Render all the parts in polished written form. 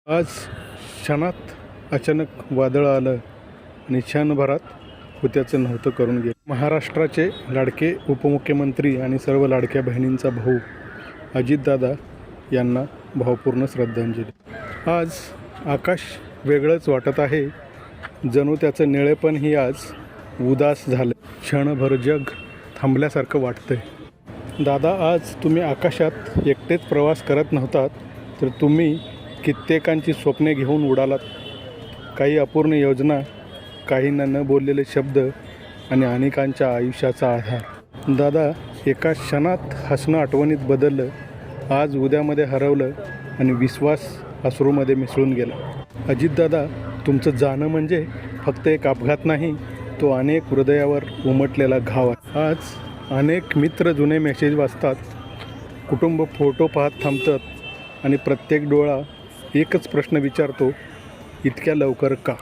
आज क्षणात अचानक वादळ आलं आणि क्षणभरात होत्याचं नव्हतं करून गेलं. महाराष्ट्राचे लाडके उपमुख्यमंत्री आणि सर्व लाडक्या बहिणींचा भाऊ अजितदादा यांना भावपूर्ण श्रद्धांजली. आज आकाश वेगळंच वाटत आहे. जणू त्याचं निळेपणही आज उदास झालं. क्षणभर जग थांबल्यासारखं वाटतंय. दादा, आज तुम्ही आकाशात एकटेच प्रवास करत नव्हतात, तर तुम्ही कित्येकांची स्वप्ने घेऊन उडालात. काही अपूर्ण योजना, काहींना न बोललेले शब्द आणि अनेकांच्या आयुष्याचा आधार. दादा, एका क्षणात हसणं आठवणीत बदललं, आज उद्यामध्ये हरवलं आणि विश्वास अश्रूमध्ये मिसळून गेला. अजितदादा, तुमचं जाणं म्हणजे फक्त एक अपघात नाही, तो अनेक हृदयावर उमटलेला घाव आहे. आज अनेक मित्र जुने मेसेज वाचतात, कुटुंब फोटो पाहत थांबतात आणि प्रत्येक डोळा एकच प्रश्न विचारतो, इतक्या लवकर का?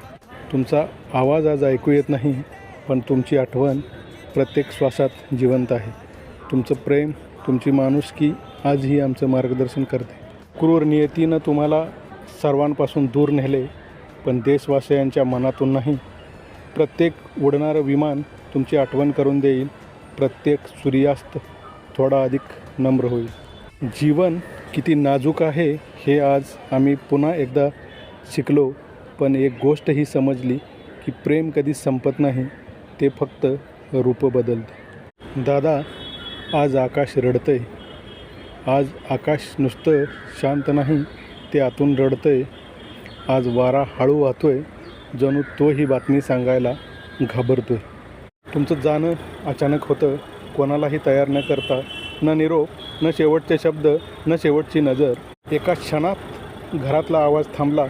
तुमचा आवाज आज ऐकू येत नाही, पण तुमची आठवण प्रत्येक श्वासात जिवंत आहे. तुमचं प्रेम, तुमची माणुसकी आजही आमचं मार्गदर्शन करते. क्रूर नियतीनं तुम्हाला सर्वांपासून दूर नेले, पण देशवासियांच्या मनातून नाही. प्रत्येक उडणारं विमान तुमची आठवण करून देईल. प्रत्येक सूर्यास्त थोडा अधिक नम्र होईल. जीवन किती नाजूक आहे हे आज आम्ही पुन्हा एकदा शिकलो. पण एक गोष्ट ही समजली की प्रेम कधीच संपत नाही, ते फक्त रूप बदलते. दादा, आज आकाश रडतंय. आज आकाश नुसतं शांत नाही, ते आतून रडतंय. आज वारा हळू वाहतोय, जणू तो ही बातमी सांगायला घाबरतोय. तुमचं जाणं अचानक होतं, कोणालाही तयार न करता. न निरोप, न शेवटचे शब्द, न शेवटची नजर. एका क्षणात घरातला आवाज थांबला,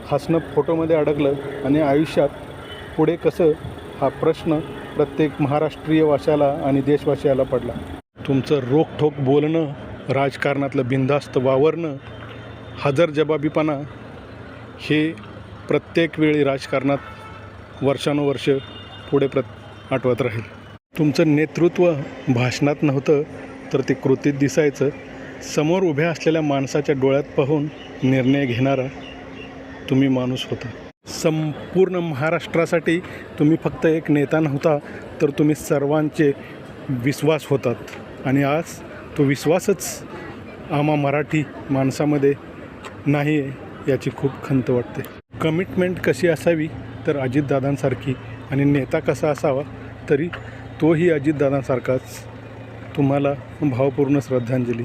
हसणं फोटोमध्ये अडकलं आणि आयुष्यात पुढे कसं हा प्रश्न प्रत्येक महाराष्ट्रीय वाशाला आणि देशवासियाला पडला. तुमचं रोखठोक बोलणं, राजकारणातलं बिनधास्त वावरणं, हजरजबाबीपणा हे प्रत्येक वेळी राजकारणात वर्षानुवर्ष पुढे आठवत राहील. तुमचं नेतृत्व भाषणात नव्हतं, तर ते कृतीत दिसायचं. समोर उभ्या असलेल्या माणसाच्या डोळ्यात पाहून निर्णय घेणारा तुम्ही माणूस होता. संपूर्ण महाराष्ट्रासाठी तुम्ही फक्त एक नेता नव्हता, तर तुम्ही सर्वांचे विश्वास होतात. आणि आज तो विश्वासच आम्हा मराठी माणसामध्ये नाही आहे, याची खूप खंत वाटते. कमिटमेंट कशी असावी, तर अजितदादांसारखी. आणि नेता कसा असावा, तरी तोही अजितदादांसारखाच. तुम्हाला भावपूर्ण श्रद्धांजली.